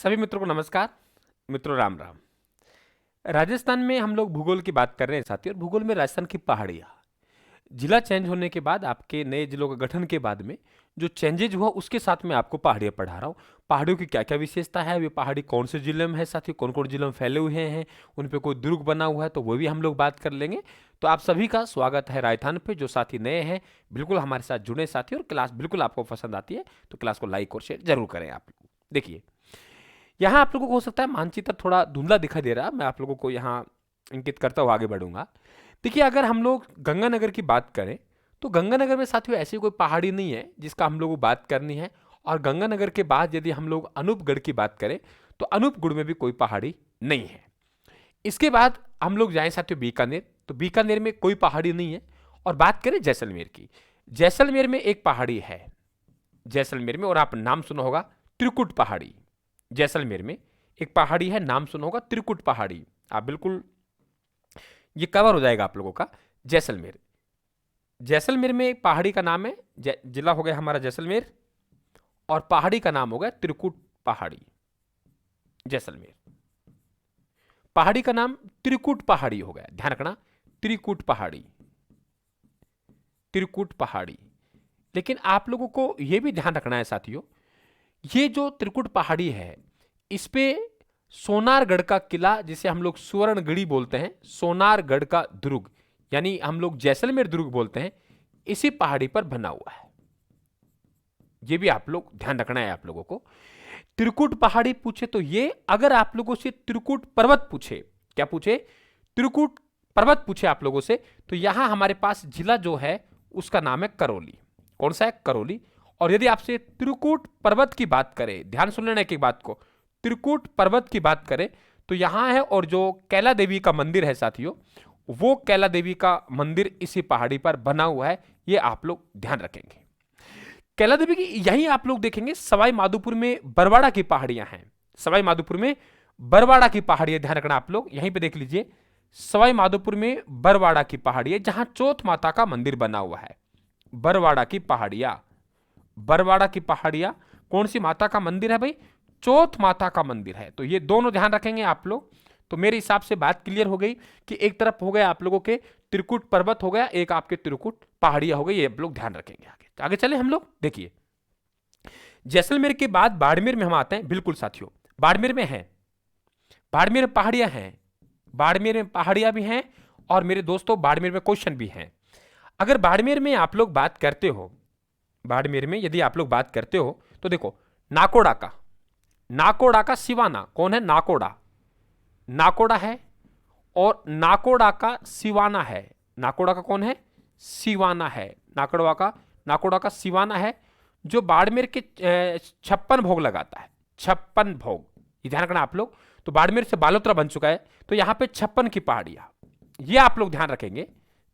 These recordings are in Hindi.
सभी मित्रों को नमस्कार। मित्रों राम राम। राजस्थान में हम लोग भूगोल की बात कर रहे हैं साथी, और भूगोल में राजस्थान की पहाड़ियाँ। जिला चेंज होने के बाद, आपके नए जिलों का गठन के बाद में जो चेंजेज हुआ उसके साथ में आपको पहाड़ियाँ पढ़ा रहा हूँ। पहाड़ियों की क्या क्या विशेषता है, वे पहाड़ी कौन से जिले में है साथी, कौन कौन जिलों में फैले हुए हैं, उन पे कोई दुर्ग बना हुआ है तो वो भी हम लोग बात कर लेंगे। तो आप सभी का स्वागत है राजस्थान पे। जो साथी नए हैं बिल्कुल हमारे साथ जुड़े साथी, और क्लास बिल्कुल आपको पसंद आती है तो क्लास को लाइक और शेयर जरूर करें आप लोग। देखिए, यहाँ आप लोगों को हो सकता है मानचित्र थोड़ा धुंधला दिखाई दे रहा है, मैं आप लोगों को यहाँ इंगित करता हुआ आगे बढ़ूंगा। देखिए, अगर हम लोग गंगानगर की बात करें तो गंगानगर में साथियों ऐसी कोई पहाड़ी नहीं है जिसका हम लोगों को बात करनी है। और गंगानगर के बाद यदि हम लोग अनूपगढ़ की बात करें तो अनूपगढ़ में भी कोई पहाड़ी नहीं है। इसके बाद हम लोग जाएं साथियों बीकानेर, तो बीकानेर में कोई पहाड़ी नहीं है। और बात करें जैसलमेर की, जैसलमेर में एक पहाड़ी है जैसलमेर में, और आप नाम सुना होगा त्रिकुट पहाड़ी। जैसलमेर में एक पहाड़ी है, नाम सुना होगा त्रिकुट पहाड़ी। आप बिल्कुल, ये कवर हो जाएगा आप लोगों का। जैसलमेर, जैसलमेर में एक पहाड़ी का नाम है, जिला हो गया हमारा जैसलमेर, और पहाड़ी का नाम हो गया त्रिकुट पहाड़ी। जैसलमेर पहाड़ी का नाम त्रिकुट पहाड़ी हो गया, ध्यान रखना, त्रिकुट पहाड़ी, त्रिकुट पहाड़ी। लेकिन आप लोगों को यह भी ध्यान रखना है साथियों, ये जो त्रिकुट पहाड़ी है इस पे सोनारगढ़ का किला, जिसे हम लोग सुवर्णगढ़ी बोलते हैं, सोनारगढ़ का दुर्ग यानी हम लोग जैसलमेर दुर्ग बोलते हैं, इसी पहाड़ी पर बना हुआ है। ये भी आप लोग ध्यान रखना है आप लोगों को। त्रिकुट पहाड़ी पूछे तो ये, अगर आप लोगों से त्रिकुट पर्वत पूछे, क्या पूछे, त्रिकुट पर्वत पूछे आप लोगों से, तो यहां हमारे पास जिला जो है उसका नाम है करौली। कौन सा है, करौली। और यदि आपसे त्रिकुट पर्वत की बात करें, ध्यान सुन लेना एक एक बात को, त्रिकुट पर्वत की बात करें तो यहां है, और जो कैला देवी का मंदिर है साथियों, वो कैला देवी का मंदिर इसी पहाड़ी पर बना हुआ है। ये आप लोग ध्यान रखेंगे। कैला देवी की यहीं आप लोग देखेंगे सवाई माधोपुर में बरवाड़ा की पहाड़ियां हैं। सवाई माधोपुर में बरवाड़ा की पहाड़ियां, ध्यान रखना आप लोग, यहीं पे देख लीजिए, सवाई माधोपुर में बरवाड़ा की पहाड़ी है जहां चौथ माता का मंदिर बना हुआ है। बरवाड़ा की पहाड़ियां, बरवाड़ा की पहाड़ियां कौन सी माता का मंदिर है भाई, चौथ माता का मंदिर है। तो ये दोनों ध्यान रखेंगे आप लोग। तो मेरे हिसाब से बात क्लियर हो गई कि एक तरफ हो गया आप लोगों के त्रिकुट पर्वत हो गया, एक आपके त्रिकुट पहाड़ियां हो गई, ये आप लोग ध्यान रखेंगे। आगे चले हम लोग। देखिए, जैसलमेर के बाद बाड़मेर में हम आते हैं। बिल्कुल साथियों, बाड़मेर में है, बाड़मेर में पहाड़ियां हैं, बाड़मेर में पहाड़ियां भी हैं, और मेरे दोस्तों बाड़मेर में क्वेश्चन भी हैं। अगर बाड़मेर में आप लोग बात करते हो, बाड़मेर में यदि आप लोग बात करते हो तो देखो, नाकोड़ा का, नाकोड़ा का सिवाना कौन है, नाकोड़ा, नाकोड़ा है, और नाकोड़ा का सिवाना है। नाकोड़ा का कौन है, सिवाना है। नाकोड़ा का सिवाना है, जो बाड़मेर के 56 भोग लगाता है। 56 भोग, ये ध्यान रखना आप लोग। तो बाड़मेर से बालोतरा बन चुका है, तो यहां पे 56 की पहाड़ियां, ये आप लोग ध्यान रखेंगे।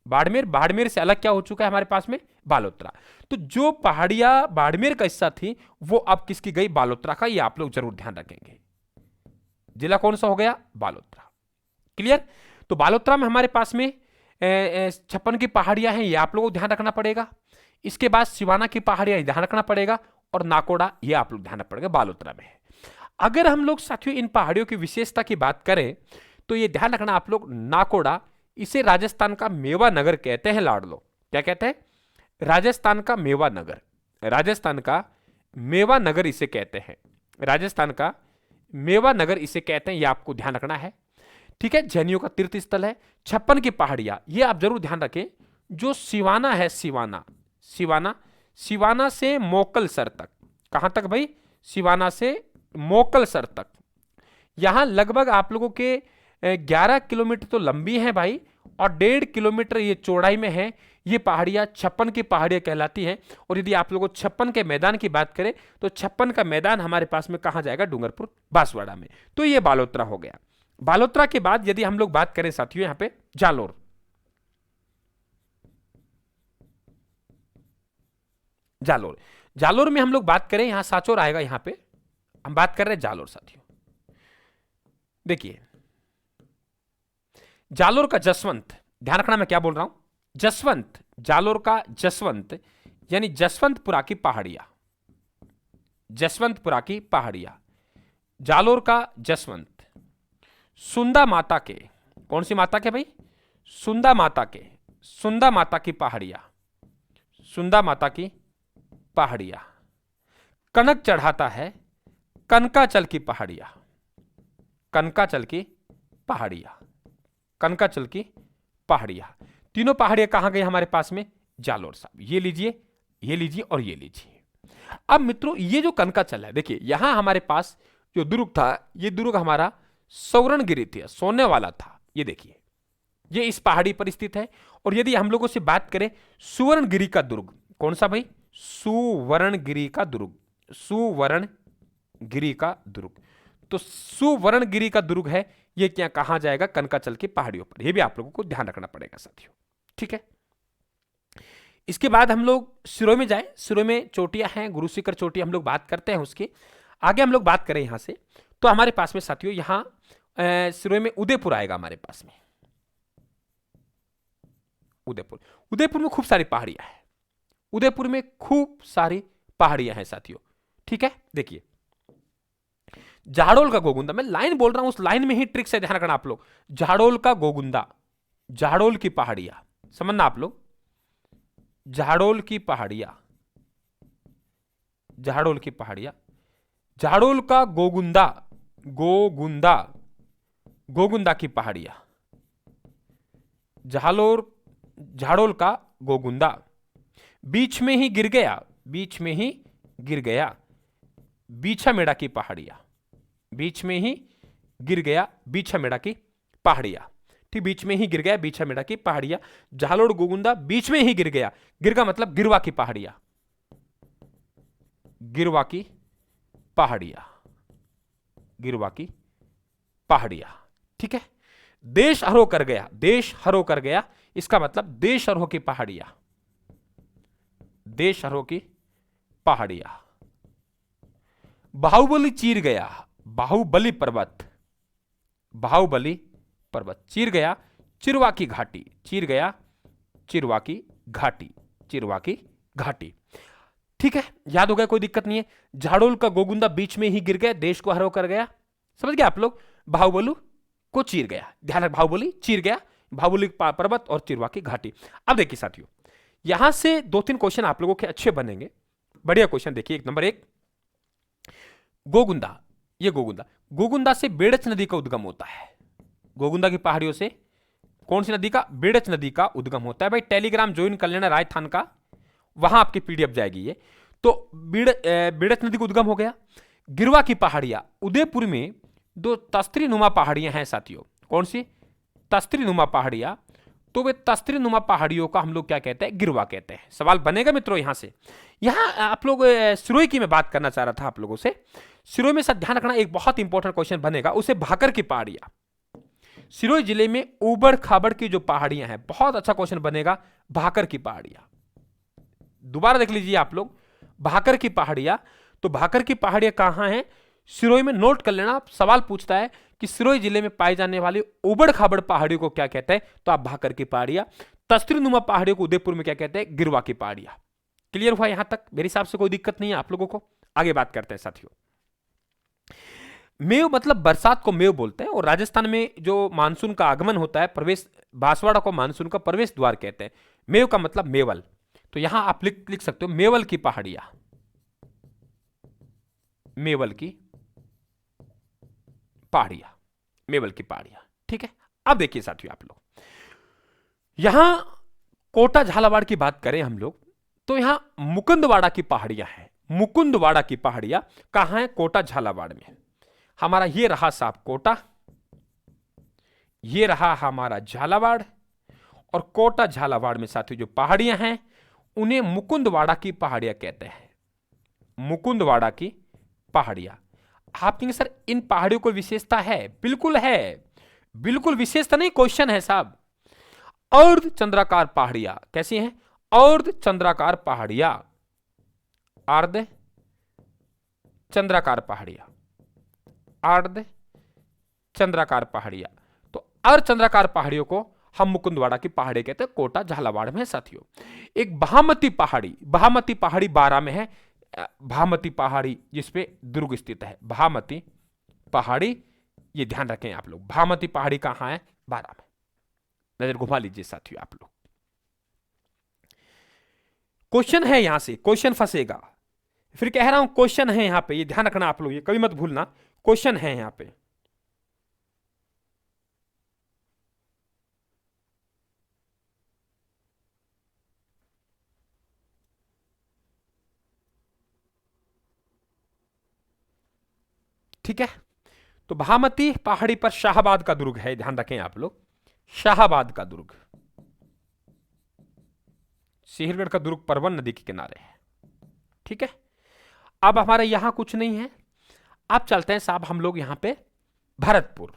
बाड़मेर, बाड़मेर से अलग क्या हो चुका है हमारे पास में, बालोतरा। तो जो पहाड़ियां बाड़मेर का हिस्सा थी वो अब किसकी गई, बालोतरा का। ये आप लोग जरूर ध्यान रखेंगे। जिला कौन सा हो गया, बालोतरा। क्लियर। तो बालोतरा में हमारे पास में 56 की पहाड़ियां हैं, ये आप लोगों को ध्यान रखना पड़ेगा। इसके बाद सिवाना की पहाड़ियां ध्यान रखना पड़ेगा, और नाकोड़ा ये आप लोग ध्यान रखना पड़ेगा, बालोतरा में है। अगर हम लोग साथियों इन पहाड़ियों की विशेषता की बात करें तो ये ध्यान रखना आप लोग, नाकोड़ा, इसे राजस्थान का मेवा नगर कहते हैं लाडलो। क्या कहते हैं, राजस्थान का मेवा नगर, राजस्थान का मेवा नगर इसे कहते हैं, राजस्थान का मेवा नगर इसे कहते हैं, ये आपको ध्यान रखना है। ठीक है, जैनियों का तीर्थ स्थल है। 56 की पहाड़ियां, ये आप जरूर ध्यान रखें। जो सिवाना है, सिवाना, सिवाना, सिवाना से मोकलसर तक, कहां तक भाई, सिवाना से मोकलसर तक, यहां लगभग आप लोगों के 11 किलोमीटर तो लंबी है भाई, और 1.5 किलोमीटर ये चौड़ाई में है। ये पहाड़ियां 56 की पहाड़ियां कहलाती हैं। और यदि आप लोगों 56 के मैदान की बात करें तो 56 का मैदान हमारे पास में कहां जाएगा, डूंगरपुर बांसवाड़ा में। तो ये बालोतरा हो गया। बालोतरा के बाद यदि हम लोग बात करें साथियों यहां पे जालोर, जालोर, जालोर में हम लोग बात करें, यहां साचोर आएगा, यहां पे हम बात कर रहे हैं जालोर साथियों। देखिए, जालोर का जसवंत, ध्यान रखना मैं क्या बोल रहा हूं, जसवंत, जालोर का जसवंत यानी जसवंतपुरा की पहाड़ियां, जसवंतपुरा की पहाड़ियां, जालोर का जसवंत, सुंदा माता के, कौन सी माता के भाई? सुंदा माता के, सुंदा माता की पहाड़ियां, सुंदा माता की पहाड़ियां। कनक चढ़ाता है कनकाचल की पहाड़ियां, कनकाचल की पहाड़ियां, कनकाचल की पहाड़ियां। तीनों पहाड़ियां कहां गई हमारे पास में? जालोर साहब। ये लीजिए, ये लीजिए और ये लीजिए। अब मित्रों ये जो कनकाचल है, देखिए यहां हमारे पास जो दुर्ग था, ये दुर्ग हमारा सौरणगिरी थी, सोने वाला था। ये देखिए, ये इस पहाड़ी पर स्थित है। और यदि हम लोगों से बात करें सुवर्णगिरी का दुर्ग, कौन सा भाई? सुवर्णगिरी का दुर्ग, सुवर्णगिरी का दुर्ग। तो सुवर्णगिरी का दुर्ग है, ये क्या कहां जाएगा? कनकाचल की पहाड़ियों पर। यह भी आप लोगों को ध्यान रखना पड़ेगा साथियों, ठीक है। इसके बाद हम लोग सिरोही में जाए। सिरोही में चोटियां हैं, गुरु शिखर चोटी हम लोग बात करते हैं। उसके आगे हम लोग बात करें यहां से, तो हमारे पास में साथियों यहां सिरोही में उदयपुर आएगा हमारे पास में। उदयपुर, उदयपुर में खूब सारी पहाड़ियां हैं, उदयपुर में खूब सारी पहाड़ियां हैं साथियों, ठीक है। देखिए झाड़ोल का गोगुंदा, मैं लाइन बोल रहा हूं, उस लाइन में ही ट्रिक से ध्यान रखना आप लोग। झाड़ोल का गोगुंदा, झाड़ोल की पहाड़ियां, समझना आप लोग। झाड़ोल की पहाड़ियां, झाड़ोल की पहाड़ियां, झाड़ोल का गोगुंदा, गोगुंदा, गोगुंदा की पहाड़ियां, झालोर, झाड़ोल का गोगुंदा। बीच में ही गिर गया, बीच में ही गिर गया बीछामेड़ा की पहाड़ियां, बीच में ही गिर गया बीछामेड़ा की पहाड़ियां, ठीक, बीच में ही गिर गया बीछामेड़ा की पहाड़ियां। झालोर गोगुंदा बीच में ही गिर गया, गिर का मतलब गिरवा की पहाड़ियां, गिरवा की पहाड़ियां, गिरवा की पहाड़ियां, ठीक है। देश हरो कर गया, देश हरो कर गया, इसका मतलब देश हरो की पहाड़ियां, देश हरो की पहाड़ियां। बाहुबली चीर गया, बाहुबली पर्वत, बाहुबली पर्वत चीर गया चिरवा की घाटी, चीर गया चिरवा की घाटी, चिरवा की घाटी, ठीक है। याद हो गया, कोई दिक्कत नहीं है। झाड़ोल का गोगुंदा बीच में ही गिर गया, देश को हरो कर गया, समझ गए आप लोग। बाहुबली को चीर गया, ध्यान रख, बाहुबली चीर गया, बाहुबली पर्वत और चिरवा की घाटी। अब देखिए साथियों, यहां से 2-3 क्वेश्चन आप लोगों के अच्छे बनेंगे, बढ़िया क्वेश्चन। देखिए नंबर 1, गोगुंदा, ये गोगुंदा, गोगुंदा से बेड़च नदी का उद्गम होता है। गोगुंदा की पहाड़ियों से कौन सी नदी का? बेड़च नदी का उद्गम होता है। भाई टेलीग्राम ज्वाइन कर लेना राजस्थान का, वहां आपकी पीडीएफ जाएगी ये। तो बेड़च नदी का उद्गम हो गया। गिरवा की पहाड़ियां, उदयपुर में 2 तस्त्री नुमा पहाड़ियां हैं साथियों। कौन सी? तस्त्री नुमा पहाड़ियां। तो वे तस्त्री नुमा पहाड़ियों का हम लोग क्या कहते हैं? गिरवा कहते हैं। सवाल बनेगा मित्रों यहां से। यहां आप लोग सिरोही की मैं बात करना चाह रहा था आप लोगों से। सिरोही में साथ ध्यान रखना, एक बहुत इंपॉर्टेंट क्वेश्चन बनेगा, उसे भाकर की पहाड़ियां। सिरोही जिले में उबड़ खाबड़ की जो पहाड़ियां हैं, बहुत अच्छा क्वेश्चन बनेगा, भाकर की पहाड़ियां। दोबारा देख लीजिए आप लोग, भाकर की पहाड़ियां। तो भाकर की पहाड़ियां कहां हैं? सिरोही में। नोट कर लेना, सवाल पूछता है कि सिरोही जिले में पाई जाने वाली उबड़ खाबड़ पहाड़ियों को क्या कहते हैं? तो आप भाकर की पहाड़ियां। तस्त्री नुमा पहाड़ियों को उदयपुर में क्या कहते हैं? गिरवा की पहाड़ियां। क्लियर हुआ यहां तक? मेरे हिसाब से कोई दिक्कत नहीं है आप लोगों को। आगे बात करते हैं साथियों। मेव मतलब बरसात को मेव बोलते हैं, और राजस्थान में जो मानसून का आगमन होता है, प्रवेश, बांसवाड़ा को मानसून का प्रवेश द्वार कहते हैं। मेव का मतलब मेवल। तो यहां आप लिख सकते हो मेवल की पहाड़ियां, मेवल की पहाड़ियां, मेवल की पहाड़ियां, ठीक है। अब देखिए साथियों आप लोग, यहां कोटा झालावाड़ की बात करें हम लोग, तो यहां मुकुंदवाड़ा की पहाड़ियां हैं। मुकुंदवाड़ा की पहाड़ियां कहां है? कोटा झालावाड़ में। हमारा ये रहा साहब कोटा, ये रहा हमारा झालावाड़, और कोटा झालावाड़ में साथियों जो पहाड़ियां हैं उन्हें मुकुंदवाड़ा की पहाड़ियां कहते हैं। मुकुंदवाड़ा की पहाड़ियां। आप कहेंगे सर इन पहाड़ियों को विशेषता है? बिल्कुल है, बिल्कुल विशेषता नहीं, क्वेश्चन है साहब। अर्ध चंद्राकार पहाड़ियां कैसी हैं? अर्ध चंद्राकार पहाड़ियां, अर्ध चंद्राकार पहाड़ियां, अर्ध चंद्राकार पहाड़ियां। तो अर्ध चंद्राकार पहाड़ियों को हम मुकुंदवाड़ा की पहाड़ी कहते हैं, कोटा झालावाड़ में है साथियों। एक भामती पहाड़ी, भामती पहाड़ी 12 में है। भामती पहाड़ी जिसपे दुर्ग स्थित है, भामती पहाड़ी, ये ध्यान रखें आप लोग। भामती पहाड़ी कहां है? बारां में। नजर घुमा लीजिए साथियों आप लोग। क्वेश्चन है यहां से, क्वेश्चन फंसेगा। फिर कह रहा हूं क्वेश्चन है यहां पे, ये ध्यान रखना आप लोग, ये कभी मत भूलना, क्वेश्चन है यहां पे। ठीक है, तो भामती पहाड़ी पर शाहाबाद का दुर्ग है, ध्यान रखें आप लोग, शाहाबाद का दुर्ग। सिहरगढ़ का दुर्ग परवन नदी के किनारे है। ठीक है, अब हमारे यहां कुछ नहीं है। अब चलते हैं साहब हम लोग यहां पे भरतपुर।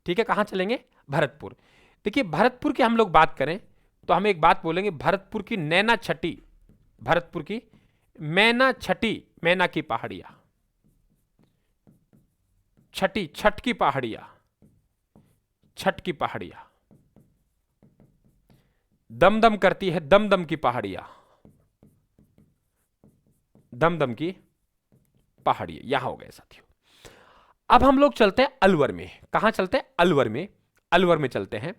ठीक है, कहां चलेंगे? भरतपुर। देखिए भरतपुर की हम लोग बात करें तो हम एक बात बोलेंगे, भरतपुर की नैना छठी, भरतपुर की मैना छठी, मैना की पहाड़ियां, छठी, छठ की पहाड़ियां, छठ की पहाड़ियां, दमदम करती है, दमदम की पहाड़ियां, दमदम की पहाड़ियां, यहां हो गए साथियों। अब हम लोग चलते हैं अलवर में। कहां चलते हैं? अलवर में। अलवर में चलते हैं।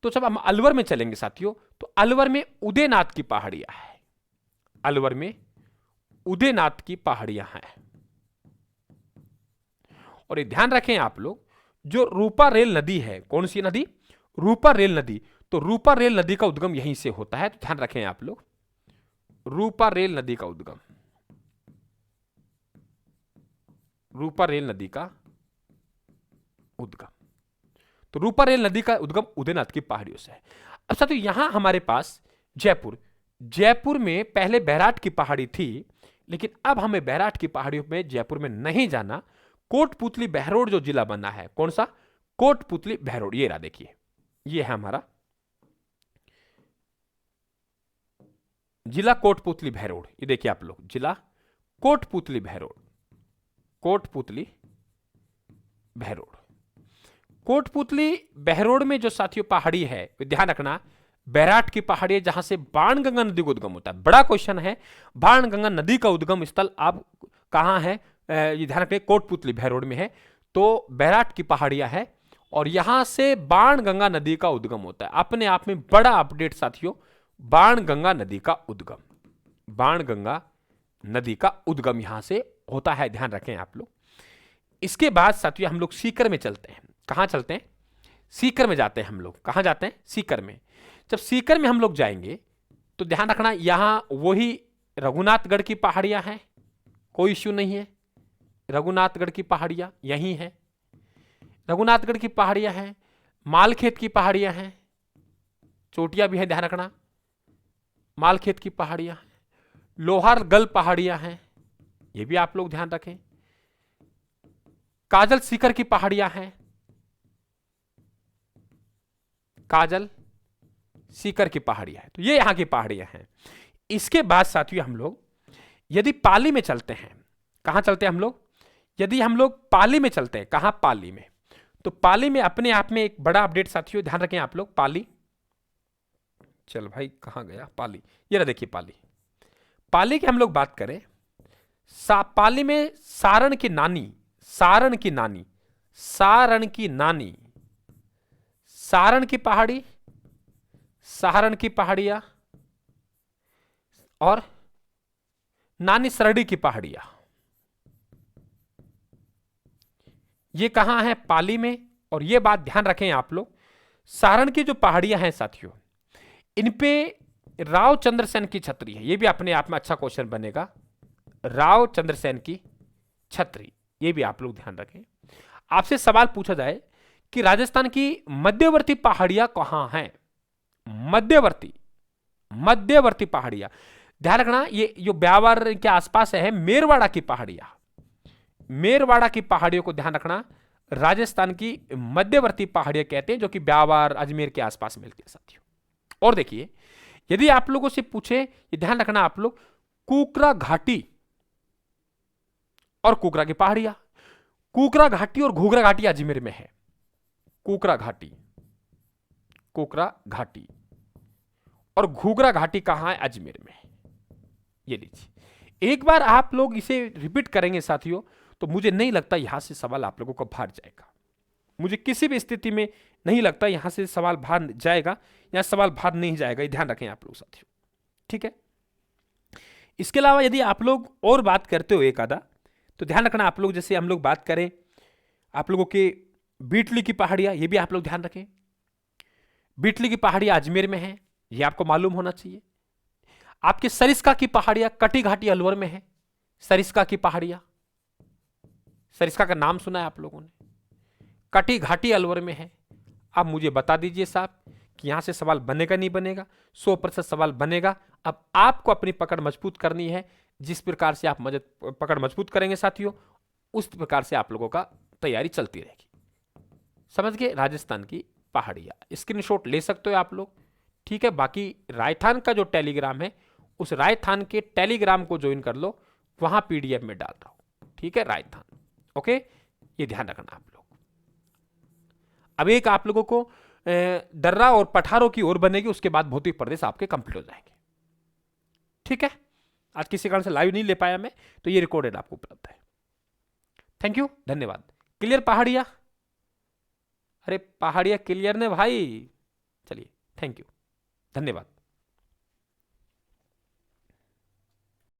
तो जब हम अलवर में चलेंगे साथियों, तो अलवर में उदयनाथ की पहाड़ियां हैं। अलवर में उदयनाथ की पहाड़ियां हैं। और ये ध्यान रखें आप लोग, जो रूपा रेल नदी है, कौन सी नदी? रूपा रेल नदी। तो रूपा रेल नदी का उद्गम यहीं से होता है, तो ध्यान रखें आप लोग, रूपा रेल नदी का उद्गम, रूपा रेल नदी का उद्गम। तो रूपा रेल नदी का उद्गम उदयनाथ की पहाड़ियों से है। अब साथियों यहां हमारे पास जयपुर, जयपुर में पहले बैराट की पहाड़ी थी, लेकिन अब हमें बैराट की पहाड़ियों में जयपुर में नहीं जाना। कोटपुतली बहरोड जो जिला बना है, कौन सा? कोटपुतली बहरोड। ये रहा, देखिए ये है हमारा जिला कोटपुतली बहरोड। ये देखिए आप लोग, जिला कोटपुतली बहरोड, कोटपुतली बहरोड। कोटपुतली बहरोड में जो साथियों पहाड़ी है, ध्यान रखना, बैराट की पहाड़ी है जहां से बाणगंगा नदी का उद्गम होता है। बड़ा क्वेश्चन है, बाणगंगा नदी का उद्गम स्थल अब कहां है? ये ध्यान रखें, कोटपुतली बहरोड में है। तो बैराट की पहाड़ियां है और यहां से बाणगंगा नदी का उद्गम होता है। अपने आप में बड़ा अपडेट साथियों, बाणगंगा नदी का उद्गम, बाणगंगा नदी का उद्गम यहां से होता है, ध्यान रखें आप लोग। इसके बाद साथियों हम लोग सीकर में चलते हैं। कहां चलते हैं? सीकर में जाते हैं हम लोग। कहां जाते हैं? सीकर में। जब सीकर में हम लोग जाएंगे तो ध्यान रखना, यहां वही रघुनाथगढ़ की पहाड़ियां हैं, कोई इश्यू नहीं है। रघुनाथगढ़ की पहाड़ियां यही है, रघुनाथगढ़ की पहाड़ियां हैं, मालखेत की पहाड़ियां हैं, चोटियां भी है, ध्यान रखना, मालखेत की पहाड़ियां हैं, लोहारगल पहाड़ियां हैं, ये भी आप लोग ध्यान रखें, काजल सीकर की पहाड़ियां हैं, काजल सीकर की पहाड़ियां हैं। तो ये यहां की पहाड़ियां हैं। इसके बाद साथियों हम लोग यदि पाली में चलते हैं, कहां चलते हैं हम लोग? यदि हम लोग पाली में चलते हैं, कहां? पाली में। तो पाली में अपने आप में एक बड़ा अपडेट साथियों, ध्यान रखें आप लोग। पाली, चल भाई कहां गया पाली? ये रहा, देखिए पाली। पाली की हम लोग बात करें, पाली में सारण की नानी, सारण की नानी, सारण की नानी, सारण की पहाड़ी, सारण की पहाड़ियां और नानी सरड़ी की पहाड़ियां, ये कहां है? पाली में। और ये बात ध्यान रखें आप लोग, सारण की जो पहाड़ियां हैं साथियों, इन पे राव चंद्रसेन की छतरी है। ये भी अपने आप में अच्छा क्वेश्चन बनेगा, राव चंद्रसेन की छतरी, ये भी आप लोग ध्यान रखें। आपसे सवाल पूछा जाए कि राजस्थान की मध्यवर्ती पहाड़ियां कहां हैं? मध्यवर्ती, मध्यवर्ती पहाड़ियां, ध्यान रखना, ये जो ब्यावर के आसपास है, मेरवाड़ा की पहाड़ियां, मेरवाड़ा की पहाड़ियों को ध्यान रखना, राजस्थान की मध्यवर्ती पहाड़ियां कहते हैं, जो कि ब्यावर अजमेर के आसपास मिलती है साथियों। और देखिए, यदि आप लोगों से पूछे, ये ध्यान रखना आप लोग, कुकरा घाटी और कुकरा की पहाड़ियां, कुकरा घाटी और घूघरा घाटी अजमेर में है। कुकरा घाटी, कुकरा घाटी और घूघरा घाटी कहां है? अजमेर में। ये लीजिए, एक बार आप लोग इसे रिपीट करेंगे साथियों, तो मुझे नहीं लगता यहां से सवाल आप लोगों का बाहर जाएगा। मुझे किसी भी स्थिति में नहीं लगता यहां से सवाल बाहर जाएगा, या सवाल बाहर नहीं जाएगा, ये ध्यान रखें आप लोग साथियों, ठीक है। इसके अलावा यदि आप लोग और बात करते हो एक आधा, तो ध्यान रखना आप लोग, जैसे हम लोग बात करें आप लोगों के बीटली की पहाड़ियां, ये भी आप लोग ध्यान रखें। बीटली की पहाड़ियां अजमेर में है, ये आपको मालूम होना चाहिए। आपके सरिस्का की पहाड़ियां कटी घाटी अलवर में है। सरिस्का की पहाड़ियां, सरिस्का का नाम सुना है आप लोगों ने, कटी घाटी अलवर में है। अब मुझे बता दीजिए साहब कि यहां से सवाल बनेगा नहीं बनेगा? 100% सवाल बनेगा। अब आपको अपनी पकड़ मजबूत करनी है। जिस प्रकार से आप पकड़ मजबूत करेंगे साथियों, उस प्रकार से आप लोगों का तैयारी चलती रहेगी। समझ गए? राजस्थान की पहाड़ियां स्क्रीनशॉट ले सकते हो आप लोग, ठीक है। बाकी राजस्थान का जो टेलीग्राम है, उस राजस्थान के टेलीग्राम को ज्वाइन कर लो, वहां पीडीएफ में डाल रहा हूं, ठीक है। राजस्थान, ओके, ये ध्यान रखना आप लोग। अब एक आप लोगों को दर्रा और पठारों की ओर बनेगी, उसके बाद भौतिक प्रदेश आपके कंप्लीट हो जाएंगे, ठीक है। आज किसी कारण से लाइव नहीं ले पाया मैं, तो ये रिकॉर्डेड आपको उपलब्ध है। थैंक यू, धन्यवाद। क्लियर पहाड़िया? अरे पहाड़िया क्लियर ने भाई? चलिए, थैंक यू, धन्यवाद।